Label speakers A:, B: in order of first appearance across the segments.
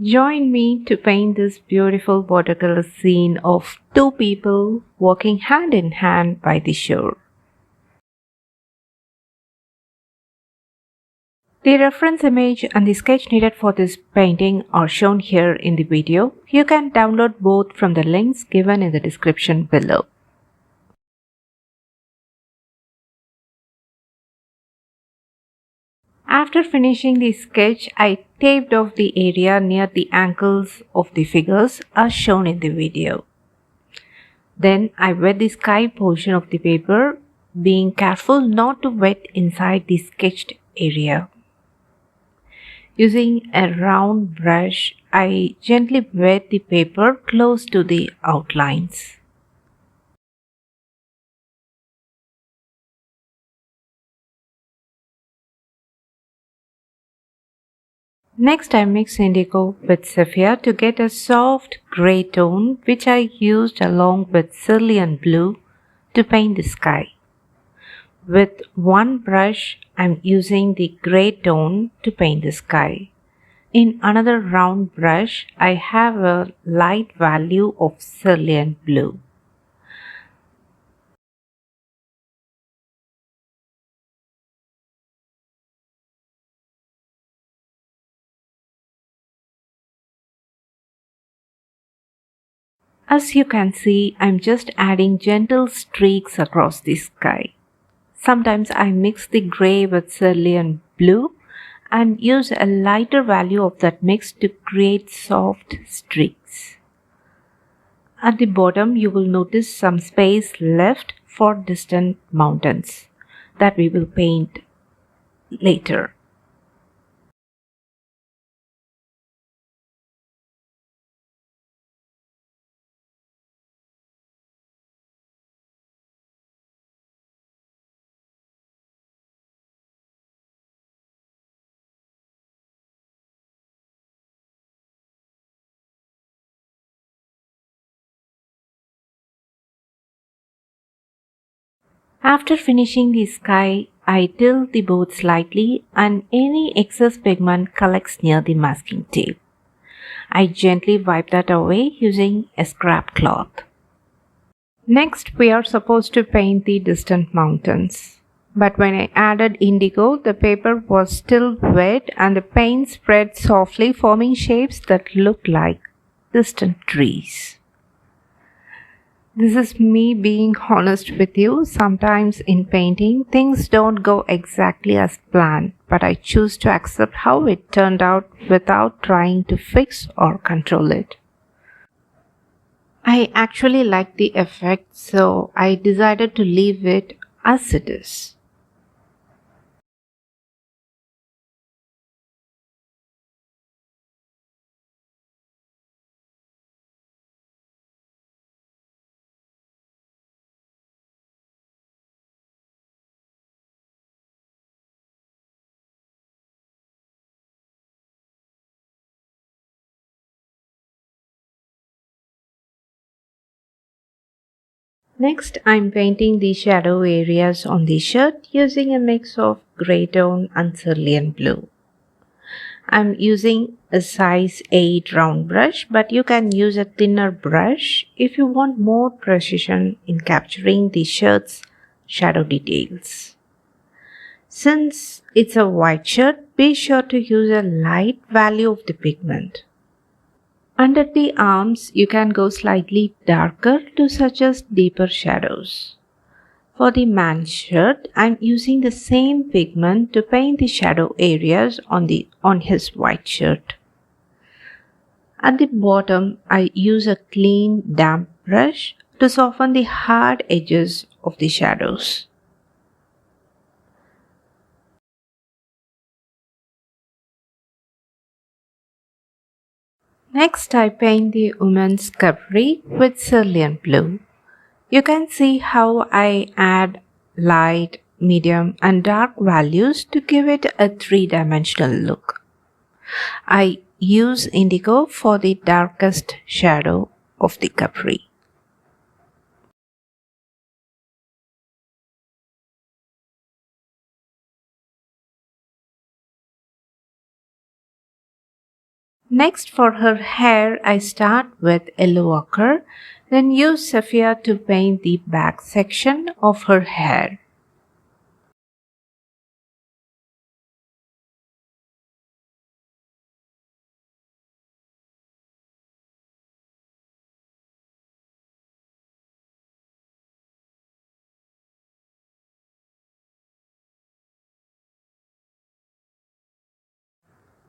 A: Join me to paint this beautiful watercolor scene of two people walking hand in hand by the shore. The reference image and the sketch needed for this painting are shown here in the video. You can download both from the links given in the description below. After finishing the sketch, I taped off the area near the ankles of the figures as shown in the video. Then I wet the sky portion of the paper, being careful not to wet inside the sketched area. Using a round brush, I gently wet the paper close to the outlines. Next, I mix indigo with sepia to get a soft grey tone, which I used along with cerulean blue to paint the sky. With one brush, I'm using the grey tone to paint the sky. In another round brush, I have a light value of cerulean blue. As you can see, I'm just adding gentle streaks across the sky. Sometimes I mix the grey with cerulean blue and use a lighter value of that mix to create soft streaks. At the bottom, you will notice some space left for distant mountains that we will paint later. After finishing the sky, I tilt the board slightly and any excess pigment collects near the masking tape. I gently wipe that away using a scrap cloth. Next, we are supposed to paint the distant mountains. But when I added indigo, the paper was still wet and the paint spread softly, forming shapes that looked like distant trees. This is me being honest with you. Sometimes in painting, things don't go exactly as planned, but I choose to accept how it turned out without trying to fix or control it. I actually like the effect, so I decided to leave it as it is. Next, I'm painting the shadow areas on the shirt using a mix of grey tone and cerulean blue. I'm using a size 8 round brush, but you can use a thinner brush if you want more precision in capturing the shirt's shadow details. Since it's a white shirt, be sure to use a light value of the pigment. Under the arms, you can go slightly darker to suggest deeper shadows. For the man's shirt, I'm using the same pigment to paint the shadow areas on his white shirt. At the bottom, I use a clean, damp brush to soften the hard edges of the shadows. Next, I paint the woman's capri with cerulean blue. You can see how I add light, medium, and dark values to give it a three-dimensional look. I use indigo for the darkest shadow of the capri. Next, for her hair, I start with yellow ochre, then use sepia to paint the back section of her hair.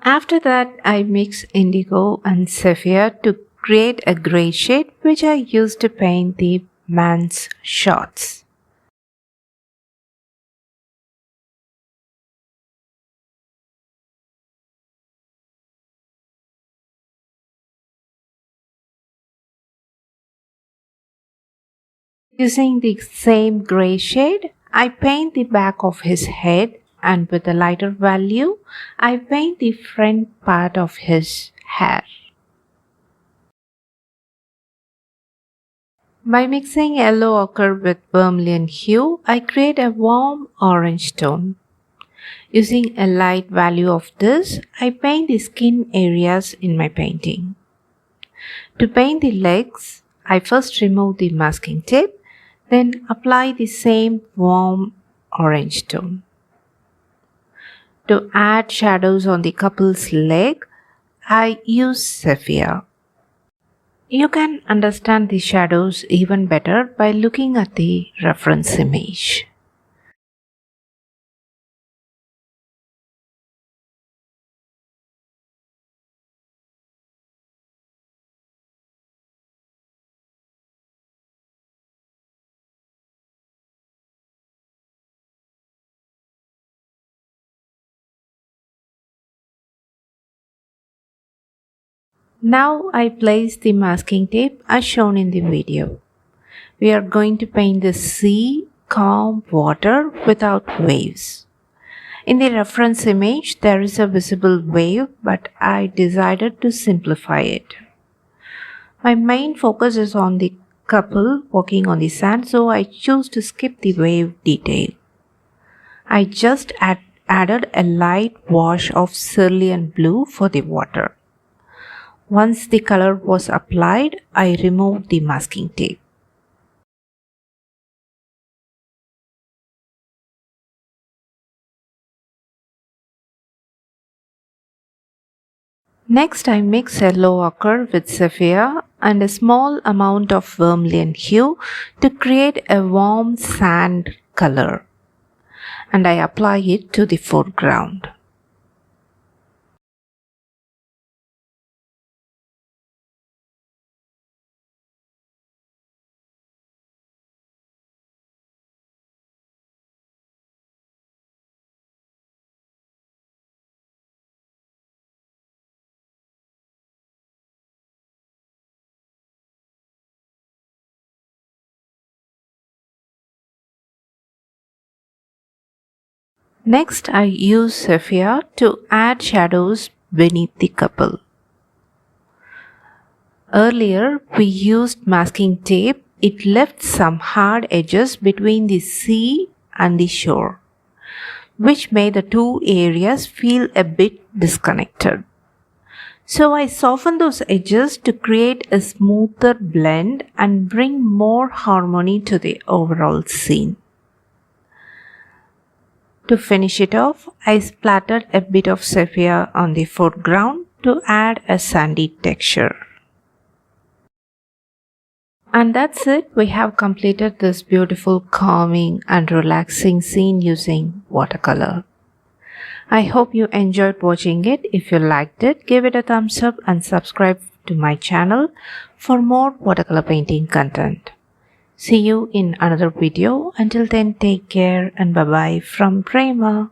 A: After that, I mix indigo and sepia to create a grey shade which I use to paint the man's shorts. Using the same grey shade, I paint the back of his head, and with a lighter value, I paint the front part of his hair. By mixing yellow ochre with vermilion hue, I create a warm orange tone. Using a light value of this, I paint the skin areas in my painting. To paint the legs, I first remove the masking tape, then apply the same warm orange tone. To add shadows on the couple's leg, I use sepia. You can understand the shadows even better by looking at the reference image. Now I place the masking tape as shown in the video. We are going to paint the sea, calm water without waves. In the reference image, there is a visible wave, but I decided to simplify it. My main focus is on the couple walking on the sand, so I choose to skip the wave detail. I just added a light wash of cerulean blue for the water. Once the color was applied, I removed the masking tape. Next, I mix yellow ochre with sepia and a small amount of vermilion hue to create a warm sand color, and I apply it to the foreground. Next, I use sepia to add shadows beneath the couple. Earlier, we used masking tape. It left some hard edges between the sea and the shore, which made the two areas feel a bit disconnected. So I softened those edges to create a smoother blend and bring more harmony to the overall scene. To finish it off, I splattered a bit of sepia on the foreground to add a sandy texture. And that's it. We have completed this beautiful, calming and relaxing scene using watercolor. I hope you enjoyed watching it. If you liked it, give it a thumbs up and subscribe to my channel for more watercolor painting content. See you in another video. Until then, take care and bye-bye from Prema.